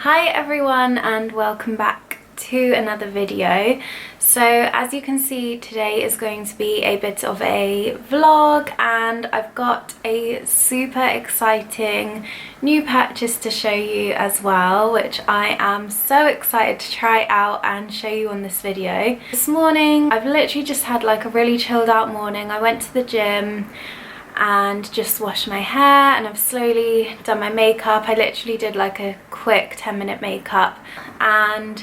Hi everyone and welcome back to another video. So as you can see, today is going to be a bit of a vlog and I've got a super exciting new purchase to show you as well, which I am so excited to try out and show you on this video. This morning I've literally just had like a really chilled out morning. I went to the gym and just washed my hair and I've slowly done my makeup. I literally did like a quick 10-minute makeup and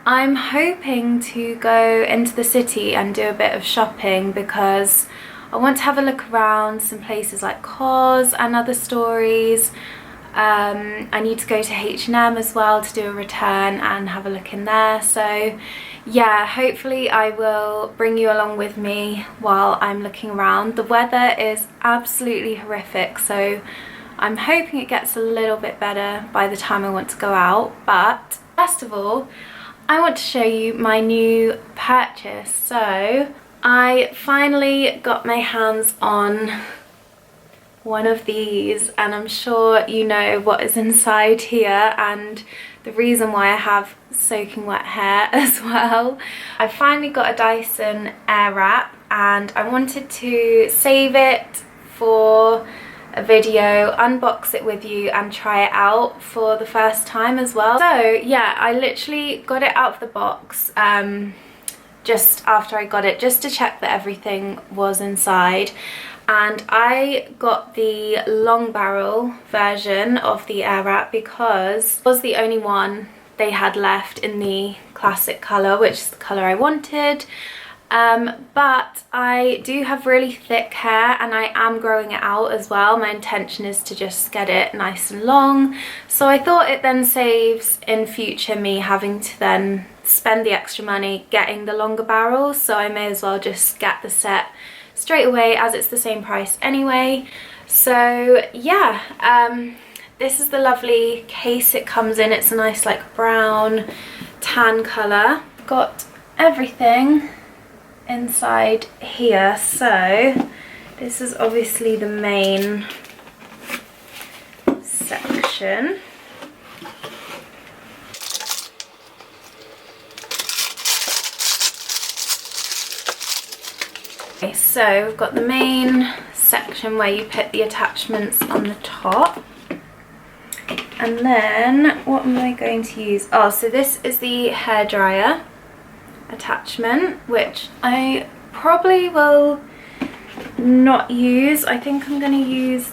I'm hoping to go into the city and do a bit of shopping because I want to have a look around some places like Cos and other stories. I need to go to H&M as well to do a return and have a look in there. So yeah, hopefully I will bring you along with me while I'm looking around. The weather is absolutely horrific, so I'm hoping it gets a little bit better by the time I want to go out. But first of all, I want to show you my new purchase. So I finally got my hands on one of these and I'm sure you know what is inside here and the reason why I have soaking wet hair as well. I finally got a Dyson airwrap and I wanted to save it for a video, unbox it with you and try it out for the first time as well. So yeah, I literally got it out of the box just after I got it, just to check that everything was inside. And I got the long barrel version of the airwrap because it was the only one they had left in the classic colour, which is the colour I wanted. But I do have really thick hair and I am growing it out as well. My intention is to just get it nice and long. So I thought it then saves in future me having to then spend the extra money getting the longer barrels. So I may as well just get the set straight away as it's the same price anyway. So yeah, this is the lovely case it comes in. It's a nice like brown tan colour. Got everything inside here. So this is obviously the main section. Okay, so we've got the main section where you put the attachments on the top. And then what am I going to use? Oh, so this is the hairdryer attachment, which I probably will not use. I think I'm going to use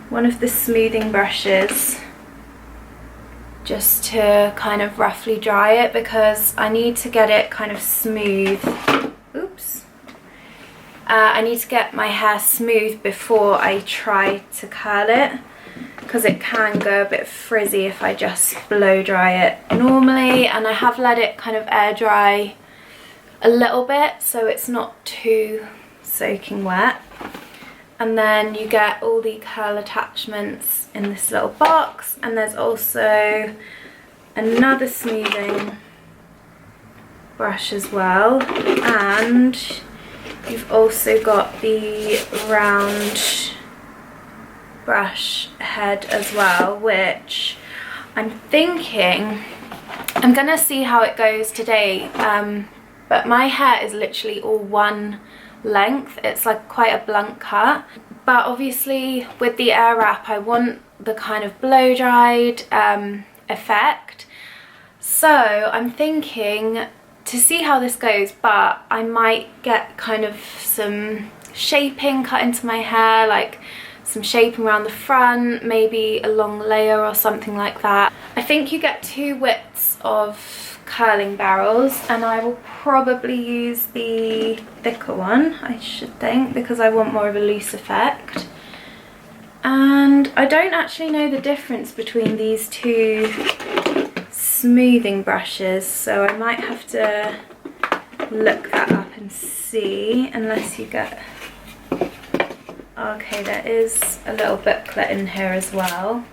one of the smoothing brushes just to kind of roughly dry it because I need to get it kind of smooth. Oops. I need to get my hair smooth before I try to curl it because it can go a bit frizzy if I just blow dry it normally, and I have let it kind of air dry a little bit so it's not too soaking wet. And then you get all the curl attachments in this little box, and there's also another smoothing brush as well, and you've also got the round brush head as well, which I'm thinking I'm gonna see how it goes today, but my hair is literally all one length. It's like quite a blunt cut, but obviously with the airwrap I want the kind of blow dried effect. So I'm thinking to see how this goes, but I might get kind of some shaping cut into my hair, like some shaping around the front, maybe a long layer or something like that. I think you get two widths of curling barrels and I will probably use the thicker one, I should think, because I want more of a loose effect. And I don't actually know the difference between these two smoothing brushes, so I might have to look that up and see, unless you get... Okay, there is a little booklet in here as well.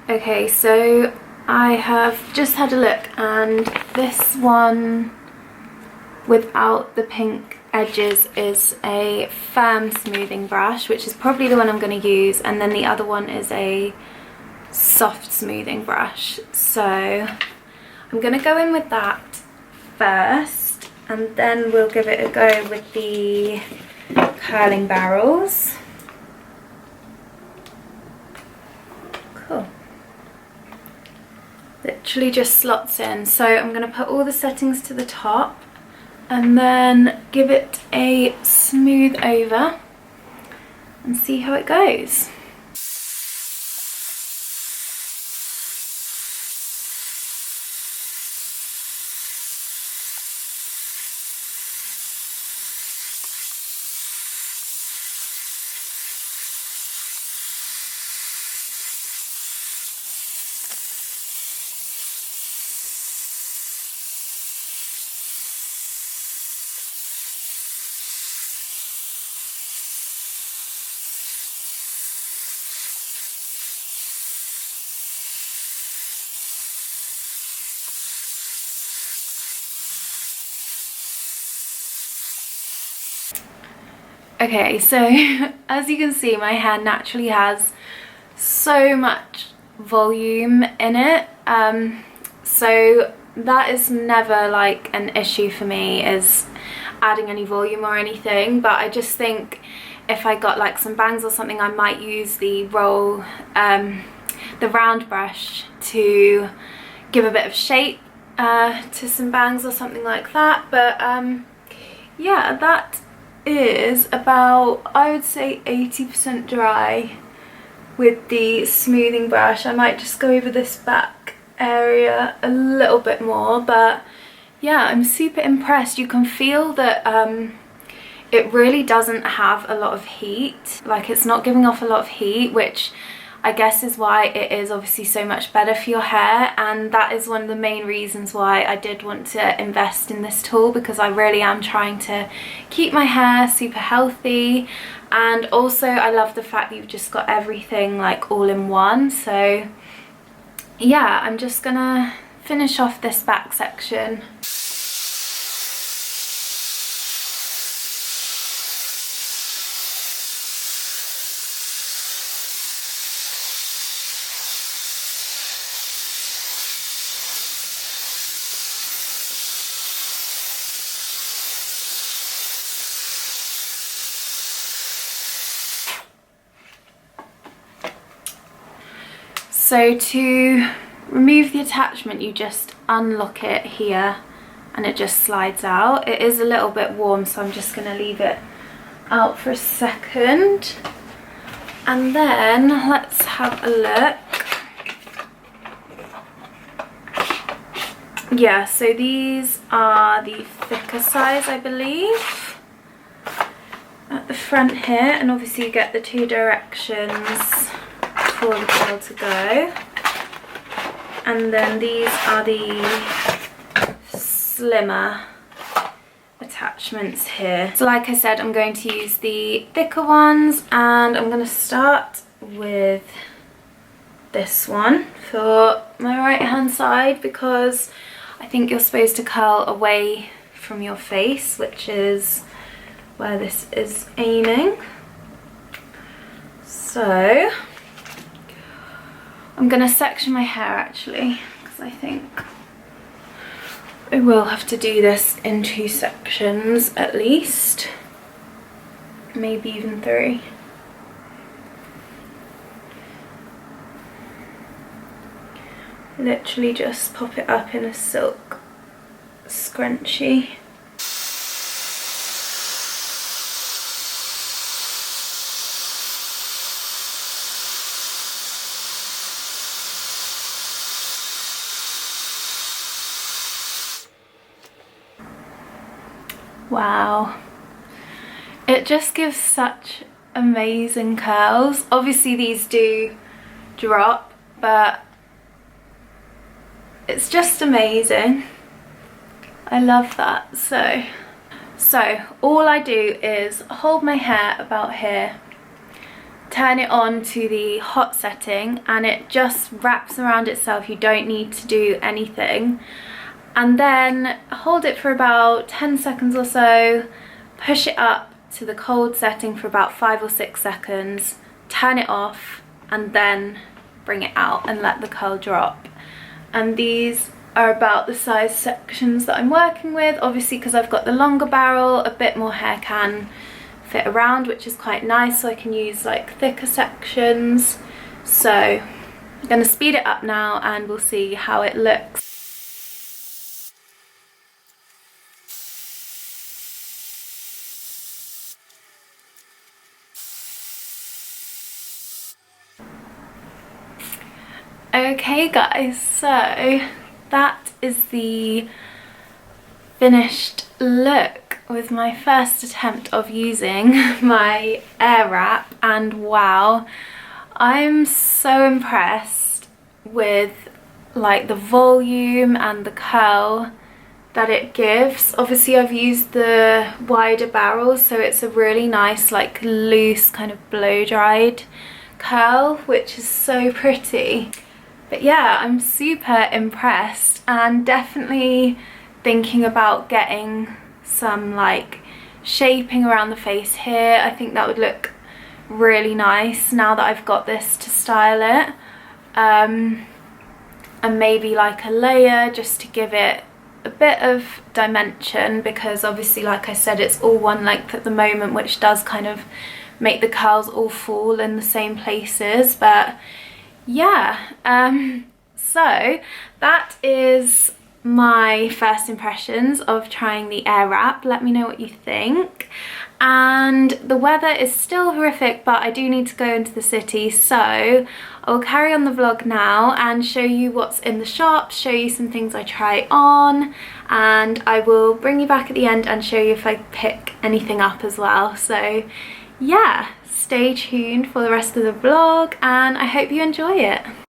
Okay, so I have just had a look and this one without the pink edges is a firm smoothing brush, which is probably the one I'm going to use, and then the other one is a soft smoothing brush. So I'm gonna go in with that first, and then we'll give it a go with the curling barrels. Cool. Literally just slots in. So I'm going to put all the settings to the top and then give it a smooth over and see how it goes. Okay, so as you can see, my hair naturally has so much volume in it, so that is never like an issue for me, is adding any volume or anything. But I just think if I got like some bangs or something, I might use the round brush to give a bit of shape to some bangs or something like that. But yeah, that is about, I would say, 80% dry with the smoothing brush. I might just go over this back area a little bit more, but yeah, I'm super impressed. You can feel that it really doesn't have a lot of heat, like it's not giving off a lot of heat, which I guess is why it is obviously so much better for your hair. And that is one of the main reasons why I did want to invest in this tool, because I really am trying to keep my hair super healthy. And also I love the fact that you've just got everything like all in one. So yeah, I'm just gonna finish off this back section. So to remove the attachment, you just unlock it here and it just slides out. It is a little bit warm, so I'm just going to leave it out for a second. And then let's have a look. Yeah, so these are the thicker size, I believe, at the front here. And obviously you get the two directions for the curl to go, and then these are the slimmer attachments here. So like I said, I'm going to use the thicker ones, and I'm going to start with this one for my right hand side, because I think you're supposed to curl away from your face, which is where this is aiming. So I'm going to section my hair actually, because I think I will have to do this in 2 sections at least, maybe even 3. Literally just pop it up in a silk scrunchie. Wow, it just gives such amazing curls. Obviously these do drop, but it's just amazing. I love that. So all I do is hold my hair about here, turn it on to the hot setting, and it just wraps around itself. You don't need to do anything. And then hold it for about 10 seconds or so, push it up to the cold setting for about 5 or 6 seconds, turn it off, and then bring it out and let the curl drop. And these are about the size sections that I'm working with, obviously because I've got the longer barrel, a bit more hair can fit around, which is quite nice, so I can use like thicker sections. So I'm going to speed it up now and we'll see how it looks. Okay guys, so that is the finished look with my first attempt of using my Airwrap, and wow, I'm so impressed with like the volume and the curl that it gives. Obviously I've used the wider barrel, so it's a really nice like loose kind of blow dried curl, which is so pretty. But yeah, I'm super impressed, and definitely thinking about getting some like shaping around the face here. I think that would look really nice now that I've got this to style it. And maybe like a layer just to give it a bit of dimension, because obviously like I said, it's all one length at the moment, which does kind of make the curls all fall in the same places. But yeah, so that is my first impressions of trying the Airwrap. Let me know what you think. And the weather is still horrific, but I do need to go into the city, so I'll carry on the vlog now and show you what's in the shops, show you some things I try on, and I will bring you back at the end and show you if I pick anything up as well. So yeah, stay tuned for the rest of the vlog and I hope you enjoy it.